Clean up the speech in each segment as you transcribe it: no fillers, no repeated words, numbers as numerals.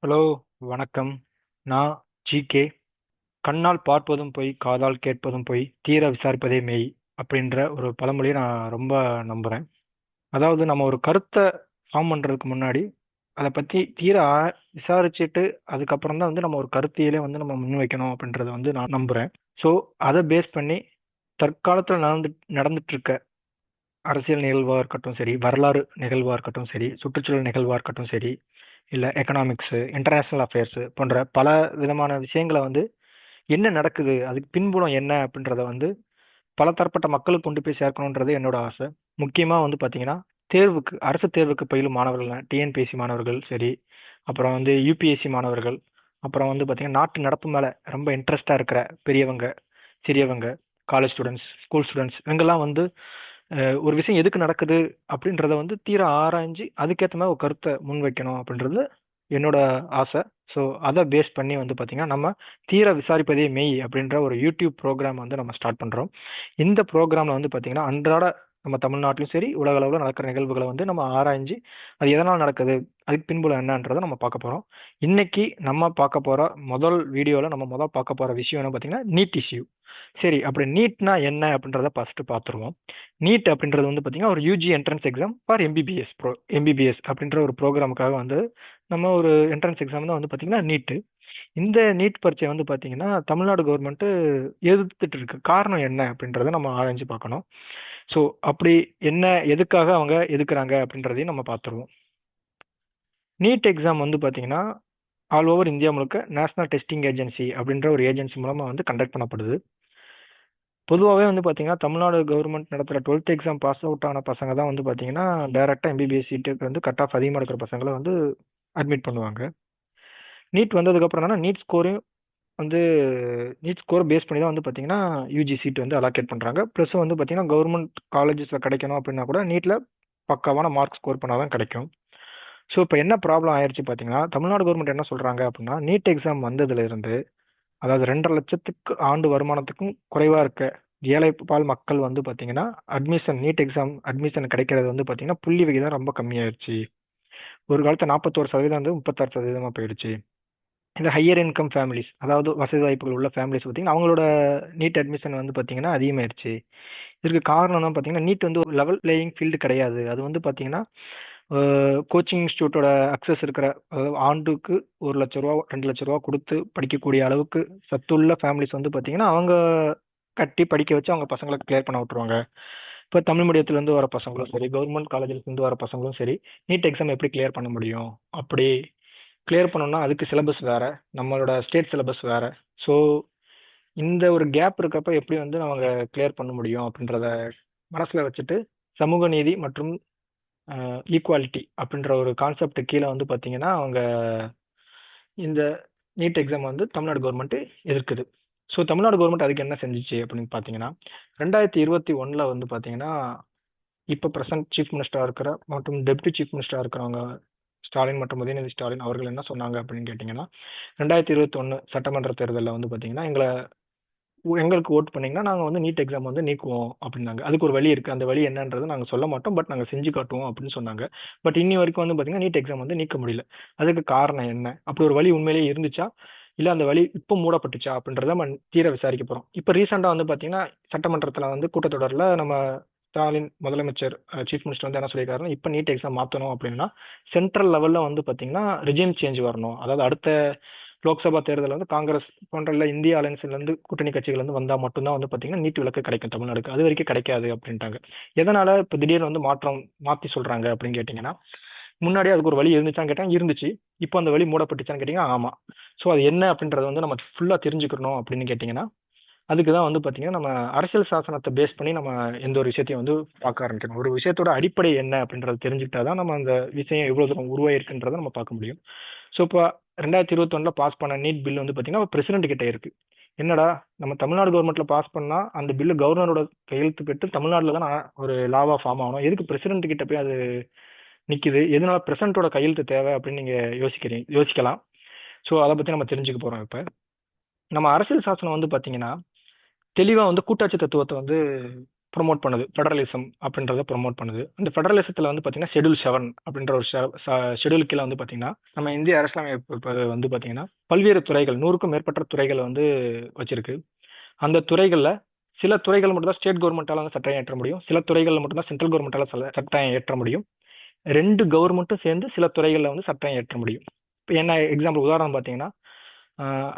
Hello, வணக்கம். நான் GK. கண்ணால் பார்ப்பதும் பொய், காதால் கேட்பதும் பொய், தீர விசாரிப்பதே மெய் அப்படின்ற ஒரு பழமொழியை நான் ரொம்ப நம்புறேன். அதாவது நம்ம ஒரு கருத்தை ஃபார்ம் பண்றதுக்கு முன்னாடி அதை பத்தி தீர விசாரிச்சுட்டு அதுக்கப்புறம் தான் வந்து நம்ம ஒரு கருத்தியலே வந்து நம்ம முன்வைக்கணும் அப்படின்றத வந்து நான் நம்புறேன். ஸோ அதை பேஸ் பண்ணி தற்காலத்தில் நடந்துட்டு இருக்க அரசியல் நிகழ்வா இருக்கட்டும் சரி, வரலாறு நிகழ்வா இருக்கட்டும் சரி, சுற்றுச்சூழல் நிகழ்வா இருக்கட்டும் சரி, இல்லை எக்கனாமிக்ஸு, இன்டர்நேஷ்னல் அஃபேர்ஸு போன்ற பல விதமான விஷயங்களை வந்து என்ன நடக்குது, அதுக்கு பின்புலம் என்ன அப்படின்றத வந்து பல தரப்பட்ட மக்களுக்கு கொண்டு போய் சேர்க்கணுன்றது என்னோட ஆசை. முக்கியமாக வந்து பார்த்தீங்கன்னா, தேர்வுக்கு அரசு தேர்வுக்கு பயிலும் மாணவர்கள், டிஎன்பிஎஸ்சி மாணவர்கள் சரி, அப்புறம் வந்து யூபிஎஸ்சி மாணவர்கள், அப்புறம் வந்து பார்த்தீங்கன்னா நாட்டு நடப்பு மேலே ரொம்ப இன்ட்ரெஸ்டாக இருக்கிற பெரியவங்க, சிறியவங்க, காலேஜ் ஸ்டூடெண்ட்ஸ், ஸ்கூல் ஸ்டூடெண்ட்ஸ் இவங்கெல்லாம் வந்து ஒரு விஷயம் எதுக்கு நடக்குது அப்படின்றத வந்து தீர ஆராய்ஞ்சு அதுக்கேற்ற மாதிரி ஒரு கருத்தை முன்வைக்கணும் அப்படின்றது என்னோட ஆசை. ஸோ அதை பேஸ் பண்ணி வந்து பார்த்தீங்கன்னா நம்ம தீர விசாரிப்பதே மெய் அப்படின்ற ஒரு யூடியூப் ப்ரோக்ராம் வந்து நம்ம ஸ்டார்ட் பண்ணுறோம். இந்த ப்ரோக்ராமில் வந்து பார்த்தீங்கன்னா அன்றாட நம்ம தமிழ்நாட்டிலும் சரி உலக அளவில் நடக்கிற நிகழ்வுகளை வந்து நம்ம ஆராய்ஞ்சு அது எதனால் நடக்குது, அதுக்கு பின்புலம் என்னன்றதை நம்ம பார்க்க போகிறோம். இன்னைக்கு நம்ம பார்க்க போகிற முதல் வீடியோவில் நம்ம பார்க்க போகிற விஷயம் என்ன பார்த்தீங்கன்னா நீட் இஷ்யூ. சரி, அப்படி நீட்னா என்ன அப்படின்றத ஃபர்ஸ்ட் பார்த்துருவோம். நீட் அப்படின்றது வந்து பார்த்தீங்கன்னா ஒரு UG entrance exam for MBBS அப்படின்ற ஒரு ப்ரோக்ராமுக்காக வந்து நம்ம ஒரு என்ட்ரன்ஸ் எக்ஸாம் தான் வந்து பார்த்தீங்கன்னா நீட்டு. இந்த நீட் பரீட்சை வந்து பார்த்தீங்கன்னா தமிழ்நாடு கவர்மெண்ட்டு எதிர்த்துட்டு இருக்கு. காரணம் என்ன அப்படின்றத நம்ம ஆராய்ஞ்சு பார்க்கணும். ஸோ அப்படி என்ன, எதுக்காக அவங்க எதுக்குறாங்க அப்படின்றதையும் நம்ம பார்த்துருவோம். நீட் எக்ஸாம் வந்து பார்த்தீங்கன்னா ஆல் ஓவர் இந்தியா முழுக்க நேஷனல் டெஸ்டிங் ஏஜென்சி அப்படின்ற ஒரு ஏஜென்சி மூலமாக வந்து கண்டக்ட் பண்ணப்படுது. பொதுவாகவே வந்து பார்த்தீங்கன்னா தமிழ்நாடு கவர்மெண்ட் நடத்துகிற 12th எக்ஸாம் பாஸ் அவுட் ஆன பசங்க தான் வந்து பார்த்தீங்கன்னா டேரெக்டாக எம்பிபிஎஸ் சீட்டுக்கு வந்து கட் ஆஃப் அதிகமாக இருக்கிற பசங்களை வந்து அட்மிட் பண்ணுவாங்க. நீட் வந்ததுக்கப்புறம் தானே வந்து நீட் ஸ்கோர் பேஸ் பண்ணி தான் வந்து பார்த்தீங்கன்னா யூஜி சீட் வந்து அலாக்கேட் பண்ணுறாங்க. ப்ளஸ் வந்து பார்த்தீங்கன்னா கவர்மெண்ட் காலேஜஸில் கிடைக்கணும் அப்படின்னா கூட நீட்டில் பக்காவான மார்க் ஸ்கோர் பண்ணால் தான் கிடைக்கும். ஸோ இப்போ என்ன ப்ராப்ளம் ஆயிடுச்சு பார்த்தீங்கன்னா தமிழ்நாடு கவர்மெண்ட் என்ன சொல்கிறாங்க அப்படின்னா நீட் எக்ஸாம் வந்ததுலேருந்து, அதாவது 2.5 லட்சத்துக்கு ஆண்டு வருமானத்துக்கும் குறைவாக இருக்க ஏழை பால் மக்கள் வந்து பார்த்தீங்கன்னா நீட் எக்ஸாம் அட்மிஷன் கிடைக்கிறது வந்து பார்த்தீங்கன்னா புள்ளி விகிதம் ரொம்ப கம்மியாயிருச்சு. ஒரு காலத்தில் 41% வந்து 36% போயிடுச்சு. இந்த ஹையர் இன்கம் ஃபேமிலிஸ், அதாவது வசதி வாய்ப்புகள் உள்ள ஃபேமிலிஸ் பார்த்தீங்கன்னா அவங்களோட நீட் அட்மிஷன் வந்து பார்த்தீங்கன்னா அதிகமாயிருச்சு. இதுக்கு காரணம் தான் பார்த்தீங்கன்னா நீட் வந்து ஒரு லெவல் பிளேயிங் ஃபீல்டு கிடையாது. அது வந்து பார்த்தீங்கன்னா கோச்சிங் இன்ஸ்டியூட்டோட அக்சஸ் இருக்கிற, அதாவது ஆண்டுக்கு 1 லட்ச ரூபா 2 லட்ச ரூபா கொடுத்து படிக்கக்கூடிய அளவுக்கு சத்துள்ள ஃபேமிலிஸ் வந்து பார்த்தீங்கன்னா அவங்க கட்டி படிக்க வச்சு அவங்க பசங்களை கிளியர் பண்ண விட்டுருவாங்க. இப்போ தமிழ் மீடியத்துலேருந்து வர பசங்களும் சரி, கவர்மெண்ட் காலேஜ்லேருந்து வர பசங்களும் சரி, நீட் எக்ஸாம் எப்படி கிளியர் பண்ண முடியும்? அப்படி கிளியர் பண்ணணும்னா அதுக்கு சிலபஸ் வேற, நம்மளோட ஸ்டேட் சிலபஸ் வேற. ஸோ இந்த ஒரு கேப் இருக்கப்ப எப்படி வந்து அவங்க கிளியர் பண்ண முடியும் அப்படின்றத மனசில் வச்சுட்டு சமூக நீதி மற்றும் ஈக்குவாலிட்டி அப்படின்ற ஒரு கான்செப்ட் கீழே வந்து பார்த்தீங்கன்னா அவங்க இந்த நீட் எக்ஸாம் வந்து தமிழ்நாடு கவர்மெண்ட் எதிர்க்குது. ஸோ தமிழ்நாடு கவர்மெண்ட் அதுக்கு என்ன செஞ்சுச்சு அப்படின்னு பார்த்தீங்கன்னா 2021 வந்து பார்த்தீங்கன்னா இப்போ பிரசன்ட் சீஃப் மினிஸ்டராக இருக்கிற மற்றும் டெப்டி சீஃப் மினிஸ்டராக இருக்கிறவங்க ஸ்டாலின் மற்றும் உதயநிதி ஸ்டாலின் அவர்கள் என்ன சொன்னாங்க அப்படின்னு கேட்டிங்கன்னா 2021 சட்டமன்ற தேர்தலில் வந்து பார்த்தீங்கன்னா எங்களுக்கு ஓட் பண்ணீங்கன்னா நாங்கள் வந்து நீட் எக்ஸாம் வந்து நீக்குவோம் அப்படின்னாங்க. அதுக்கு ஒரு வழி இருக்குது, அந்த வழி என்னன்றதை நாங்கள் சொல்ல மாட்டோம், பட் நாங்கள் செஞ்சு காட்டுவோம் அப்படின்னு சொன்னாங்க. பட் இன்னி வரைக்கும் வந்து பார்த்தீங்கன்னா நீட் எக்ஸாம் வந்து நீக்க முடியல. அதுக்கு காரணம் என்ன, அப்படி ஒரு வழி உண்மையிலேயே இருந்துச்சா, இல்லை அந்த வழி இப்போ மூடப்பட்டுச்சா அப்படின்றத நம்ம தீர விசாரிக்க போகிறோம். இப்போ ரீசெண்டாக வந்து பார்த்தீங்கன்னா சட்டமன்றத்தில் வந்து கூட்டத்தொடரில் நம்ம ஸ்டாலின் முதலமைச்சர் சீஃப் மினிஸ்டர் வந்து என்ன சொல்லியிருக்காருன்னா இப்போ நீட் எக்ஸாம் மாற்றணும் அப்படின்னா சென்ட்ரல் லெவலில் வந்து பார்த்தீங்கன்னா ரிஜிம் சேஞ்ச் வரணும். அதாவது அடுத்த லோக்சபா தேர்தல் வந்து காங்கிரஸ் போன்ற இல்லை இந்திய அலையன்ஸ்லேருந்து கூட்டணி கட்சிகள் வந்து வந்தால் மட்டும்தான் வந்து பார்த்தீங்கன்னா நீட் விலக்கு கிடைக்கும் தமிழ்நாடுக்கு, அது வரைக்கும் கிடைக்காது அப்படின்ட்டாங்க. எதனால இப்போ திடீர்னு வந்து மாற்றி சொல்கிறாங்க அப்படின்னு கேட்டிங்கன்னா முன்னாடியே அதுக்கு ஒரு வழி இருந்துச்சான்னு கேட்டால் இருந்துச்சு, இப்போ அந்த வழி மூடப்பட்டுச்சான்னு கேட்டிங்கன்னா ஆமாம். ஸோ அது என்ன அப்படின்றத வந்து நம்ம ஃபுல்லாக தெரிஞ்சுக்கணும் அப்படின்னு கேட்டிங்கன்னா அதுக்கு தான் வந்து பார்த்தீங்கன்னா நம்ம அரசியல் சாசனத்தை பேஸ் பண்ணி நம்ம எந்த ஒரு விஷயத்தையும் வந்து பார்க்க ஆரம்பிக்கணும். ஒரு விஷயத்தோட அடிப்படை என்ன அப்படின்றத தெரிஞ்சுக்கிட்டா தான் நம்ம அந்த விஷயம் எவ்வளோ தூரம் உருவாயிருக்குன்றதை நம்ம பார்க்க முடியும். ஸோ இப்போ 2021 பாஸ் பண்ண நீட் பில் வந்து பார்த்தீங்கன்னா பிரசிடென்ட் கிட்ட இருக்கு. என்னடா நம்ம தமிழ்நாடு கவர்மெண்ட்ல பாஸ் பண்ணா அந்த பில்லு கவர்னரோட கையெழுத்து பெற்று தமிழ்நாட்டில் தான் ஒரு லாவா ஃபார்ம் ஆகணும், எதுக்கு பிரசிடென்ட் கிட்ட போய் அது நிற்குது, எதனால பிரசிடென்ட்டோட கையெழுத்து தேவை அப்படின்னு நீங்கள் யோசிக்கலாம். ஸோ அதை பற்றி நம்ம தெரிஞ்சுக்க போகிறோம். இப்போ நம்ம அரசியல் சாசனம் வந்து பார்த்தீங்கன்னா தெளிவாக வந்து கூட்டாட்சி தத்துவத்தை வந்து ப்ரொமோட் பண்ணுது. ஃபெடரலிசம் அப்படின்றத ப்ரொமோட் பண்ணுது. அந்த ஃபெடரலிசத்தில் வந்து பார்த்தீங்கன்னா ஷெட்யூல் 7 அப்படின்ற ஒரு ஷெட்யூல் கீழே வந்து பார்த்தீங்கன்னா நம்ம இந்திய அரசியலமைப்பு வந்து பார்த்தீங்கன்னா பல்வேறு துறைகள் 100க்கும் மேற்பட்ட துறைகளை வந்து வச்சிருக்கு. அந்த துறைகளில் சில துறைகள் மட்டும் தான் ஸ்டேட் கவர்மெண்ட்டால வந்து சட்டம் ஏற்ற முடியும். சில துறைகளில் மட்டும் தான் சென்ட்ரல் கவர்மெண்ட்டால சட்டம் ஏற்ற முடியும். 2 கவர்மெண்ட்டும் சேர்ந்து சில துறைகளில் வந்து சட்டம் ஏற்ற முடியும். இப்போ என்ன எக்ஸாம்பிள் உதாரணம் பார்த்தீங்கன்னா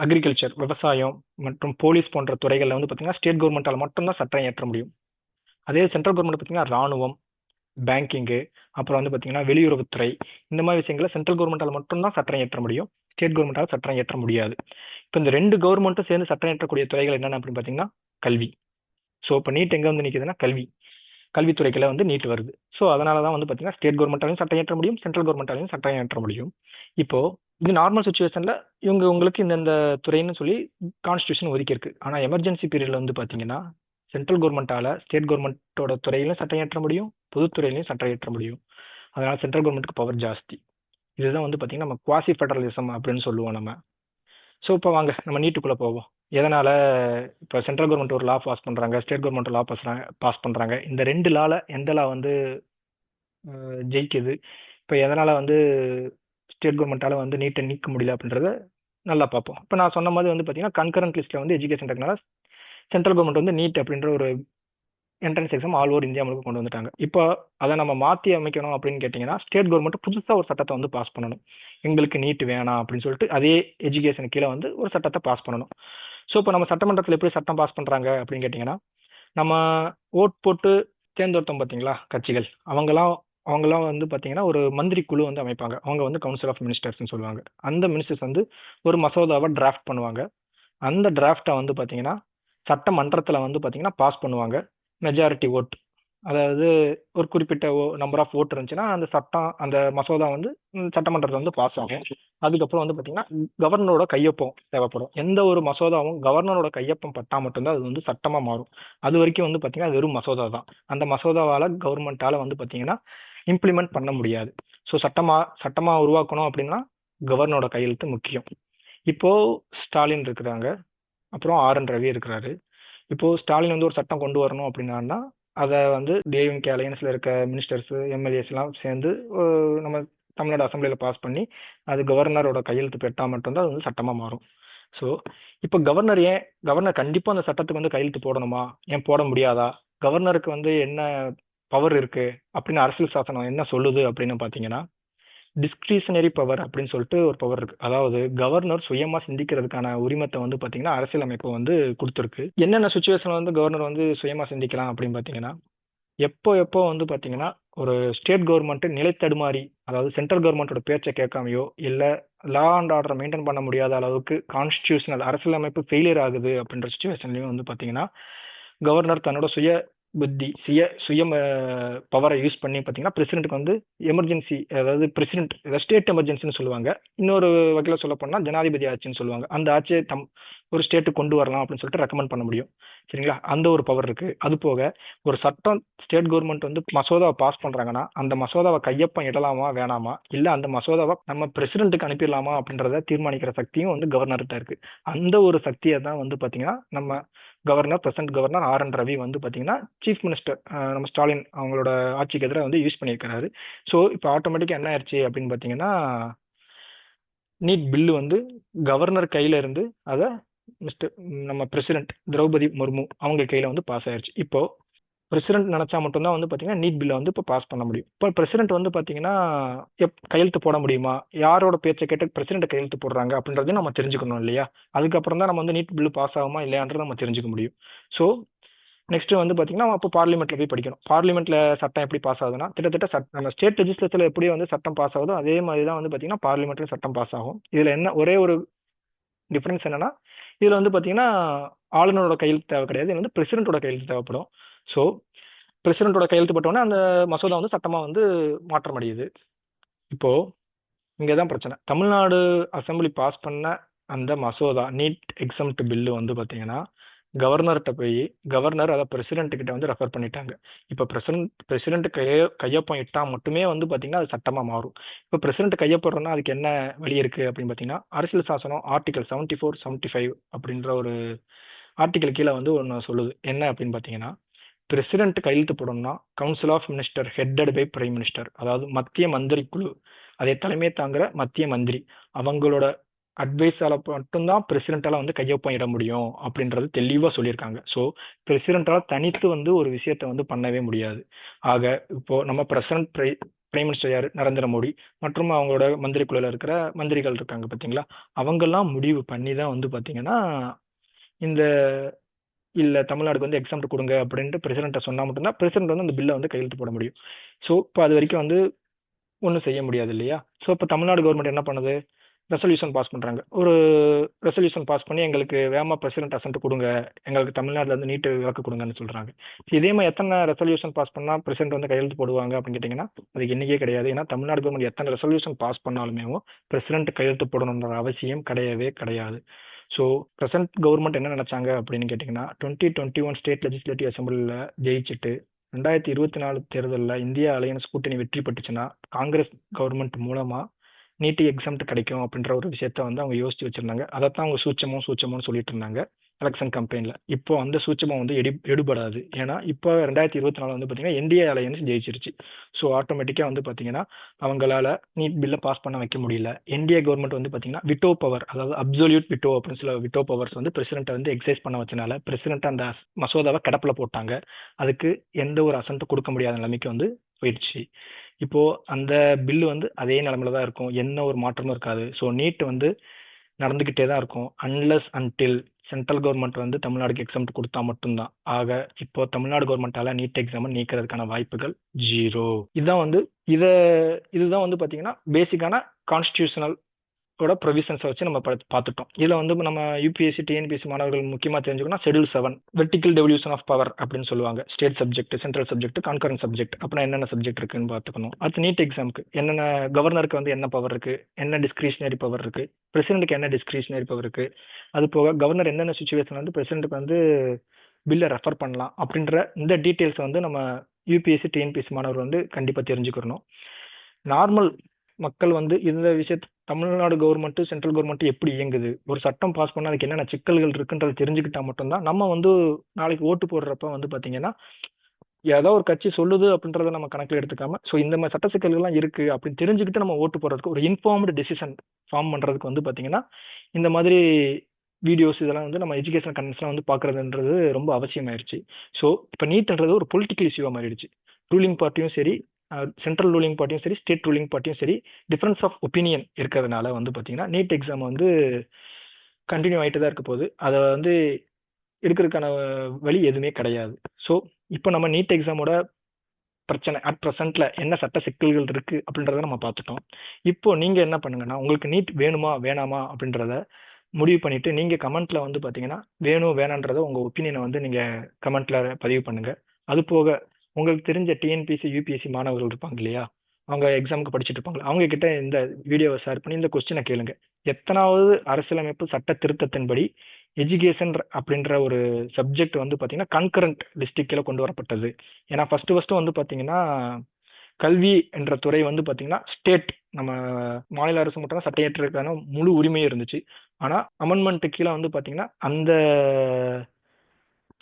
அக்ரிகல்ச்சர் விவசாயம் மற்றும் போலீஸ் போன்ற துறைகளில் வந்து பார்த்தீங்கன்னா ஸ்டேட் கவர்மெண்ட்டால் மட்டும்தான் சட்டம் ஏற்ற முடியும். அதே சென்ட்ரல் கவர்மெண்ட் பார்த்தீங்கன்னா ராணுவம், பேங்கிங்கு, அப்புறம் வந்து பார்த்தீங்கன்னா வெளியுறவுத்துறை, இந்த மாதிரி விஷயங்களை சென்ட்ரல் கவர்மெண்ட்டால் மட்டும்தான் சட்டம் ஏற்ற முடியும். ஸ்டேட் கவர்மெண்ட்டால் சட்டம் ஏற்ற முடியாது. இப்போ இந்த 2 கவர்மெண்ட்டும் சேர்ந்து சட்டம் ஏற்றக்கூடிய துறைகள் என்னென்ன அப்படின்னு பார்த்தீங்கன்னா கல்வி. ஸோ இப்போ நீட் எங்கே வந்து நிற்குதுன்னா கல்வித்துறைகளை வந்து நீட் வருது. ஸோ அதனால தான் வந்து பார்த்தீங்கன்னா ஸ்டேட் கவர்மெண்ட்டாலையும் சட்டம் ஏற்ற முடியும், சென்ட்ரல் கவர்மெண்ட்டாலையும் சட்டம் ஏற்ற முடியும். இப்போ இது நார்மல் சுச்சுவேஷனில் உங்களுக்கு இந்தந்த துறைன்னு சொல்லி கான்ஸ்டியூஷன் ஒதுக்கியிருக்கு. ஆனால் எமர்ஜென்சி பீரியடில் வந்து பார்த்தீங்கன்னா சென்ட்ரல் கவர்மெண்ட்டால் ஸ்டேட் கவர்மெண்ட்டோட துறையிலும் சட்டம் ஏற்ற முடியும், பொதுத்துறையிலையும் சட்டம் ஏற்ற முடியும். அதனால் சென்ட்ரல் கவர்மெண்ட்டுக்கு பவர் ஜாஸ்தி. இதுதான் வந்து பார்த்தீங்கன்னா நம்ம குவாசி ஃபெடரலிசம் அப்படின்னு சொல்லுவோம் நம்ம. ஸோ இப்போ வாங்க நம்ம நீட்டுக்குள்ளே போவோம். எதனால் இப்போ சென்ட்ரல் கவர்மெண்ட் ஒரு லா பாஸ் பண்ணுறாங்க, ஸ்டேட் கவர்மெண்ட் லா பாஸ் பண்ணுறாங்க. இந்த 2 லால எந்த லா வந்து ஜெயிக்குது, இப்போ எதனால் வந்து ஸ்டேட் கவர்மெண்ட்டால் வந்து நீட்டை நீக்க முடியல அப்படின்றத நல்லா பார்ப்போம். இப்போ நான் சொன்ன மாதிரி வந்து பார்த்தீங்கன்னா கன்கரண்ட் லிஸ்ட்டில் வந்து எஜுகேஷன் இருக்கனால சென்ட்ரல் கவர்மெண்ட் வந்து நீட் அப்படின்ற ஒரு entrance exam all over India முழுக்க கொண்டு வந்துட்டாங்க. இப்போ அதை நம்ம மாற்றி அமைக்கணும் அப்படின்னு கேட்டிங்கன்னா ஸ்டேட் கவர்மெண்ட் புதுசாக ஒரு சட்டத்தை வந்து பாஸ் பண்ணணும். எங்களுக்கு நீட் வேணாம் அப்படின்னு சொல்லிட்டு அதே எஜுகேஷன் கீழே வந்து ஒரு சட்டத்தை பாஸ் பண்ணணும். ஸோ இப்போ நம்ம சட்டமன்றத்தில் எப்படி சட்டம் பாஸ் பண்ணுறாங்க அப்படின்னு கேட்டிங்கன்னா நம்ம ஓட் போட்டு தேர்ந்தெடுத்தோம் பார்த்தீங்களா கட்சிகள், அவங்களாம் வந்து பார்த்தீங்கன்னா ஒரு மந்திரி குழு வந்து அமைப்பாங்க. அவங்க வந்து கவுன்சில் ஆஃப் மினிஸ்டர்ஸ்னு சொல்லுவாங்க. அந்த மினிஸ்டர்ஸ் வந்து ஒரு மசோதாவை டிராஃப்ட் பண்ணுவாங்க. அந்த டிராஃப்டை வந்து பார்த்தீங்கன்னா சட்டமன்றத்தில் வந்து பார்த்தீங்கன்னா பாஸ் பண்ணுவாங்க. மெஜாரிட்டி ஓட், அதாவது ஒரு குறிப்பிட்ட நம்பர் ஆஃப் ஓட் இருந்துச்சுன்னா அந்த மசோதா வந்து சட்டமன்றத்தில் வந்து பாஸ் ஆகும். அதுக்கப்புறம் வந்து பார்த்தீங்கன்னா கவர்னரோட கையொப்பம் தேவைப்படும். எந்த ஒரு மசோதாவும் கவர்னரோட கையொப்பம் பட்டா மட்டும்தான் அது வந்து சட்டமாக மாறும். அது வரைக்கும் வந்து பார்த்தீங்கன்னா வெறும் மசோதா தான். அந்த மசோதாவால் கவர்மெண்ட்டால் வந்து பார்த்தீங்கன்னா இம்ப்ளிமெண்ட் பண்ண முடியாது. ஸோ சட்டமாக உருவாக்கணும் அப்படின்னா கவர்னரோட கையெழுத்து முக்கியம். இப்போ ஸ்டாலின் இருக்கிறாங்க, அப்புறம் RN ரவி இருக்கிறாரு. இப்போ ஸ்டாலின் வந்து ஒரு சட்டம் கொண்டு வரணும் அப்படின்னா அதை வந்து டிஎம்கே அலையன்ஸ்ல இருக்க மினிஸ்டர்ஸ் எம்எல்ஏஸ் எல்லாம் சேர்ந்து நம்ம தமிழ்நாடு அசம்பிளியில் பாஸ் பண்ணி அது கவர்னரோட கையெழுத்து பெற்றா மட்டும்தான் அது வந்து சட்டமாக மாறும். ஸோ இப்போ கவர்னர் கண்டிப்பாக அந்த சட்டத்துக்கு வந்து கையெழுத்து போடணுமா, ஏன் போட முடியாதா, கவர்னருக்கு வந்து என்ன பவர் இருக்கு அப்படின்னு அரசியல் சாசனம் என்ன சொல்லுது அப்படின்னு பார்த்தீங்கன்னா டிஸ்கிரிஷனரி பவர் அப்படின்னு சொல்லிட்டு ஒரு பவர் இருக்கு. அதாவது கவர்னர் சுயமா சிந்திக்கிறதுக்கான உரிமத்தை வந்து பாத்தீங்கன்னா அரசியலமைப்பு வந்து கொடுத்துருக்கு. என்னென்ன சுச்சுவேஷன்ல வந்து கவர்னர் வந்து சுயமா சிந்திக்கலாம் அப்படின்னு பாத்தீங்கன்னா எப்போ வந்து பாத்தீங்கன்னா ஒரு ஸ்டேட் கவர்மெண்ட் நிலை தடுமாறி, அதாவது சென்ட்ரல் கவர்மெண்டோட பேச்சை கேட்காமையோ இல்ல லா அண்ட் ஆர்டரை மெயின்டைன் பண்ண முடியாத அளவுக்கு கான்ஸ்டியூஷனல் அரசியலமைப்பு ஃபெயிலியர் ஆகுது அப்படின்ற சுச்சுவேஷன்லயும் வந்து பாத்தீங்கன்னா கவர்னர் தன்னோட சுய பவரை யூஸ் பண்ணி பார்த்தீங்கன்னா பிரசிடென்ட்டுக்கு வந்து எமர்ஜென்சி, அதாவது பிரசிடென்ட் ஸ்டேட் எமர்ஜென்சின்னு சொல்லுவாங்க. இன்னொரு வகையில் சொல்ல போனால் ஜனாதிபதி ஆட்சின்னு சொல்லுவாங்க. அந்த ஆட்சியை ஒரு ஸ்டேட்டுக்கு கொண்டு வரலாம் அப்படின்னு சொல்லிட்டு ரெக்கமெண்ட் பண்ண முடியும். சரிங்களா, அந்த ஒரு பவர் இருக்கு. அது போக ஒரு சட்டம் ஸ்டேட் கவர்மெண்ட் வந்து மசோதாவை பாஸ் பண்றாங்கன்னா அந்த மசோதாவை கையொப்பம் இடலாமா வேணாமா, இல்ல அந்த மசோதாவை நம்ம பிரசிடென்ட்டுக்கு அனுப்பிடலாமா அப்படின்றத தீர்மானிக்கிற சக்தியும் வந்து கவர்னர்கிட்ட இருக்கு. அந்த ஒரு சக்தியை தான் வந்து பாத்தீங்கன்னா நம்ம பிரசன்ட் கவர்னர் RN ரவி வந்து பாத்தீங்கன்னா சீஃப் மினிஸ்டர் நம்ம ஸ்டாலின் அவங்களோட ஆட்சிக்கு எதிராக வந்து யூஸ் பண்ணியிருக்கிறாரு. ஸோ இப்போ ஆட்டோமேட்டிக்காக என்ன ஆயிடுச்சு அப்படின்னு பார்த்தீங்கன்னா நீட் பில்லு வந்து கவர்னர் கையில இருந்து அதை நம்ம பிரசிடென்ட் திரௌபதி முர்மு அவங்க கையில வந்து பாஸ் ஆயிருச்சு. இப்போ பிரசிடென்ட் நினைச்சா மட்டும்தான் வந்து பாத்தீங்கன்னா நீட் பில்லை வந்து இப்போ பாஸ் பண்ண முடியும். இப்போ பிரசிடென்ட் வந்து பாத்தீங்கன்னா கையெழுத்து போட முடியுமா, யாரோட பேச்சை கேட்டு பிரசிடென்ட் கையெழுத்து போடுறாங்க அப்படின்றதையும் நம்ம தெரிஞ்சுக்கணும் இல்லையா. அதுக்கப்புறம் தான் நம்ம வந்து நீட் பில்லு பாஸ் ஆகுமா இல்லையான்றதை நம்ம தெரிஞ்சுக்க முடியும். ஸோ நெக்ஸ்ட் வந்து பாத்தீங்கன்னா அப்போ பார்லிமெண்ட்ல போய் படிக்கணும். பார்லிமெண்ட்ல சட்டம் எப்படி பாஸ் ஆகுதுன்னா கிட்டத்தட்ட நம்ம ஸ்டேட் லெஜிஸ்லேச்சர்ல எப்படி வந்து சட்டம் பாஸ் ஆகுதோ அதே மாதிரி தான் வந்து பாத்தீங்கன்னா பார்லிமெண்ட்ல சட்டம் பாஸ் ஆகும். இதுல என்ன ஒரே ஒரு டிஃபரன்ஸ் என்னன்னா இதுல வந்து பாத்தீங்கன்னா ஆளுநரோட கையெழுத்து தேவை கிடையாது, இது வந்து பிரசிடென்ட்டோட கையெழுத்து தேவைப்படும். ஸோ பிரசிடென்ட்டோட கையெழுத்து போட்டோன்னே அந்த மசோதா வந்து சட்டமா வந்து மாற்றம் அடையுது. இப்போ இங்கதான் பிரச்சனை. தமிழ்நாடு அசம்பிளி பாஸ் பண்ண அந்த மசோதா நீட் எக்ஸம்ட் பில்லு வந்து பாத்தீங்கன்னா கவர்னர்கிட்ட போய் கவர்னர் அதை பிரசிடென்ட் கிட்ட வந்து ரெஃபர் பண்ணிட்டாங்க. இப்போ பிரசிடென்ட் கையொப்பம் இட்டா மட்டுமே வந்து பாத்தீங்கன்னா அது சட்டமா மாறும். இப்போ பிரசிடென்ட் கையொப்படுறோம்னா அதுக்கு என்ன வழி இருக்கு அப்படின்னு பாத்தீங்கன்னா அரசியல் சாசனம் ஆர்டிகல் 74, 75 அப்படின்ற ஒரு ஆர்டிகல் கீழே வந்து ஒன்று சொல்லுது. என்ன அப்படின்னு பாத்தீங்கன்னா பிரசிடென்ட் கையெழுத்து போடணும்னா council of minister headed by prime minister, அதாவது மத்திய மந்திரி குழு, அதை தலைமை தாங்குற மத்திய மந்திரி, அவங்களோட அட்வைஸால மட்டும்தான் பிரசிடென்ட்டால வந்து கையொப்பம் இட முடியும் அப்படின்றது தெளிவா சொல்லியிருக்காங்க. ஸோ பிரசிடென்ட்டால தனித்து வந்து ஒரு விஷயத்தை வந்து பண்ணவே முடியாது. ஆக இப்போ நம்ம பிரசிடென்ட் பிரைம் மினிஸ்டர் யாரு, நரேந்திர மோடி, மற்றும் அவங்களோட மந்திரி குழுல இருக்கிற மந்திரிகள் இருக்காங்க பார்த்தீங்களா, அவங்கெல்லாம் முடிவு பண்ணி தான் வந்து பார்த்தீங்கன்னா இந்த இல்ல தமிழ்நாடுக்கு வந்து எக்ஸாம்ட் கொடுங்க அப்படின்ட்டு பிரசிடென்ட்டை சொன்னா மட்டும்தான் பிரசிடென்ட் வந்து அந்த பில்லை வந்து கையெழுத்து போட முடியும். ஸோ இப்போ அது வரைக்கும் வந்து ஒன்றும் செய்ய முடியாது இல்லையா. ஸோ இப்போ தமிழ்நாடு கவர்மெண்ட் என்ன பண்ணுது, ரெசல்யூஷன் பாஸ் பண்ணுறாங்க. ஒரு ரெசல்யூஷன் பாஸ் பண்ணி எங்களுக்கு வேகமாக பிரசிடென்ட் அசன்ட் கொடுங்க, எங்களுக்கு தமிழ்நாட்டில் வந்து நீட்டு விளக்கு கொடுங்கன்னு சொல்கிறாங்க. இதே மாதிரி எத்தனை ரெசல்யூஷன் பாஸ் பண்ணால் பிரசிடென்ட் வந்து கையெழுத்து போடுவாங்க அப்படின்னு கேட்டிங்கன்னா அதுக்கு எண்ணிக்கையே கிடையாது. ஏன்னா தமிழ்நாடு கவர்மெண்ட் எத்தனை ரெசல்யூஷன் பாஸ் பண்ணாலுமே பிரசிடென்ட் கையெழுத்து போடணுன்ற அவசியம் கிடையவே கிடையாது. ஸோ பிரசன்ட் கவர்மெண்ட் என்ன நினைச்சாங்க அப்படின்னு கேட்டிங்கன்னா 2021 ஸ்டேட் லெஜிஸ்லேட்டிவ் அசம்பிளியில் ஜெயிச்சுட்டு 2024 தேர்தலில் இந்தியா அலையன்ஸ் கூட்டணி வெற்றி பெற்றுச்சுன்னா காங்கிரஸ் கவர்மெண்ட் மூலமா நீட்டு எக்ஸாம்ட் கிடைக்கும் அப்படின்ற ஒரு விஷயத்த வந்து அவங்க யோசிச்சு வச்சிருந்தாங்க. அதைத்தான் அவங்க சூட்சமும் சொல்லிட்டு இருந்தாங்க எலெக்ஷன் கம்பெயினில். இப்போ அந்த சூட்சமும் வந்து எடுபடாது. ஏன்னா இப்போ 2024 வந்து பார்த்தீங்கன்னா என்டிஏ அலையன்ஸ் ஜெயிச்சிருச்சு. ஸோ ஆட்டோமேட்டிக்காக வந்து பார்த்தீங்கன்னா அவங்களால நீட் பில்லை பாஸ் பண்ண வைக்க முடியல. என்டிஏ கவர்மெண்ட் வந்து பார்த்தீங்கன்னா விட்டோ பவர், அதாவது அப்சொல்யூட் விட்டோ அப்படின்னு சில விட்டோ பவர்ஸ் வந்து பிரசிடென்ட்டை வந்து எக்ஸைஸ் பண்ண வச்சனால பிரசிடென்ட் அந்த மசோதாவை கிடப்பில் போட்டாங்க. அதுக்கு எந்த ஒரு அசன்ட்டும் கொடுக்க முடியாத நிலைமைக்கு வந்து போயிடுச்சு. இப்போ அந்த பில்லு வந்து அதே நிலைமையில தான் இருக்கும், என்ன ஒரு மாற்றமும் இருக்காது. ஸோ நீட் வந்து நடந்துகிட்டே தான் இருக்கும் அன்லஸ் அன்டில் சென்ட்ரல் கவர்மெண்ட் வந்து தமிழ்நாடுக்கு எக்ஸாம் கொடுத்தா மட்டும்தான். ஆக இப்போ தமிழ்நாடு கவர்மெண்டால நீட் எக்ஸாம் நீக்கிறதுக்கான வாய்ப்புகள் 0. இதுதான் வந்து இதுதான் வந்து பாத்தீங்கன்னா பேசிக்கான கான்ஸ்டியூஷனல் ப்ரொவிஷன்ஸை வச்சு நம்ம பார்த்துட்டோம். இதில் வந்து நம்ம யூபிஎஸ்சி டிஎன்பிஎஸ்சி மாணவர்கள் முக்கியமாக தெரிஞ்சுக்கணும் schedule 7 vertical devolution of power அப்படின்னு சொல்லுவாங்க. State subject, central subject, concurrent subject அப்படின்னா என்னென்ன சப்ஜெக்ட் இருக்குன்னு பார்த்துக்கணும். அடுத்து நீட் எக்ஸாமுக்கு என்னென்ன கவர்னருக்கு வந்து என்ன பவர் இருக்கு, என்ன டிஸ்கிரிஷனரி பவர் இருக்கு, பிரசிடென்ட்டுக்கு என்ன டிஸ்கிரிஷனரி பவர் இருக்கு, அது போக கவர்னர் என்னென்ன சுச்சுவேஷன் வந்து பிரசிடென்ட்டுக்கு வந்து பில்லை ரெஃபர் பண்ணலாம் அப்படின்ற இந்த டீட்டெயில்ஸ் வந்து நம்ம யூபிஎஸ்சி டிஎன்பிஎஸ்சி மாணவர் வந்து கண்டிப்பாக தெரிஞ்சுக்கணும். நார்மல் மக்கள் வந்து இந்த விஷயத்தை தமிழ்நாடு கவர்மெண்ட் சென்ட்ரல் கவர்மெண்ட் எப்படி இயங்குது, ஒரு சட்டம் பாஸ் பண்ணா அதுக்கு என்னென்ன சிக்கல்கள் இருக்குன்றதை தெரிஞ்சுக்கிட்டா மட்டும்தான் நம்ம வந்து நாளைக்கு ஓட்டு போடுறப்ப வந்து பாத்தீங்கன்னா ஏதோ ஒரு கட்சி சொல்லுது அப்படின்றத நம்ம கணக்கில் எடுத்துக்காம ஸோ இந்த மாதிரி சட்ட சிக்கல்கள்லாம் இருக்கு அப்படின்னு தெரிஞ்சுக்கிட்டு நம்ம ஓட்டு போடுறதுக்கு ஒரு இன்ஃபார்ம்டு டெசிஷன் ஃபார்ம் பண்றதுக்கு வந்து பாத்தீங்கன்னா இந்த மாதிரி வீடியோஸ் இதெல்லாம் வந்து நம்ம எஜுகேஷன் கண்டென்ட்ஸ்லாம் வந்து பார்க்கறதுன்றது ரொம்ப அவசியமாயிருச்சு. ஸோ இப்போ நீட்ன்றது ஒரு பொலிட்டிக்கல் இஷ்யூவாக மாறிடுச்சு. ரூலிங் பார்ட்டியும் சரி, சென்ட்ரல் ரூலிங் பார்ட்டியும் சரி, ஸ்டேட் ரூலிங் பார்ட்டியும் சரி, டிஃபரன்ஸ் ஆஃப் ஒப்பீனியன் இருக்கிறதுனால வந்து பார்த்தீங்கன்னா நீட் எக்ஸாம் வந்து கண்டினியூ ஆகிட்டு தான் இருக்க போகுது. அதை வந்து எடுக்கிறதுக்கான வழி எதுவுமே கிடையாது. ஸோ இப்போ நம்ம நீட் எக்ஸாமோட பிரச்சனை அட் ப்ரெசென்ட்ல என்ன சட்ட சிக்கல்கள் இருக்கு அப்படின்றத நம்ம பார்த்துட்டோம். இப்போ நீங்க என்ன பண்ணுங்கன்னா உங்களுக்கு நீட் வேணுமா வேணாமா அப்படின்றத முடிவு பண்ணிட்டு நீங்க கமெண்ட்ல வந்து பாத்தீங்கன்னா வேணும் வேணான்றத உங்க ஒப்பீனியனை வந்து நீங்க கமெண்ட்ல பதிவு பண்ணுங்க. அது போக உங்களுக்கு தெரிஞ்ச டிஎன்பிசி யூபிஎஸ்சி மாணவர்கள் இருப்பாங்க இல்லையா, அவங்க எக்ஸாமுக்கு படிச்சுட்டு இருப்பாங்க, அவங்க கிட்ட இந்த வீடியோவை ஷேர் பண்ணி இந்த கொஸ்டினை கேளுங்க. எத்தனாவது அரசியலமைப்பு சட்ட திருத்தத்தின்படி எஜுகேஷன் அப்படின்ற ஒரு சப்ஜெக்ட் வந்து பாத்தீங்கன்னா கன்கரண்ட் லிஸ்டிக்கில் கொண்டு வரப்பட்டது? ஏன்னா ஃபர்ஸ்ட் வந்து பாத்தீங்கன்னா கல்வி என்ற துறை வந்து பாத்தீங்கன்னா ஸ்டேட் நம்ம மாநில அரசு மட்டும் தான் சட்டையேற்றதுக்கான முழு உரிமையும் இருந்துச்சு. ஆனா அமெண்ட்மெண்ட் கீழே வந்து பாத்தீங்கன்னா அந்த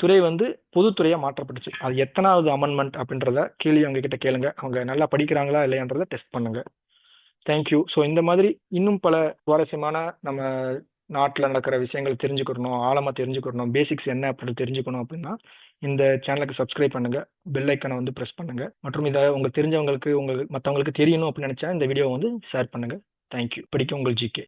துறை வந்து பொதுத்துறையா மாற்றப்பட்டுச்சு. அது எத்தனாவது அமெண்ட்மெண்ட் அப்படின்றத கேள்வி அவங்க கிட்ட கேளுங்க. அவங்க நல்லா படிக்கிறாங்களா இல்லையான்றத டெஸ்ட் பண்ணுங்க. தேங்க்யூ. ஸோ இந்த மாதிரி இன்னும் பல சுவாரஸ்யமான நம்ம நாட்டில் நடக்கிற விஷயங்கள் தெரிஞ்சுக்கணும், ஆழமாக தெரிஞ்சுக்கணும், பேசிக்ஸ் என்ன அப்படின்னு தெரிஞ்சுக்கணும் அப்படின்னா இந்த சேனலுக்கு சப்ஸ்கிரைப் பண்ணுங்க, பெல் ஐக்கனை வந்து ப்ரெஸ் பண்ணுங்க. மற்றும் இதை உங்களுக்கு தெரிஞ்சவங்களுக்கு மற்றவங்களுக்கு தெரியணும் அப்படின்னு நினைச்சா இந்த வீடியோவை வந்து ஷேர் பண்ணுங்க. தேங்க்யூ. படிக்க உங்கள் ஜிகே.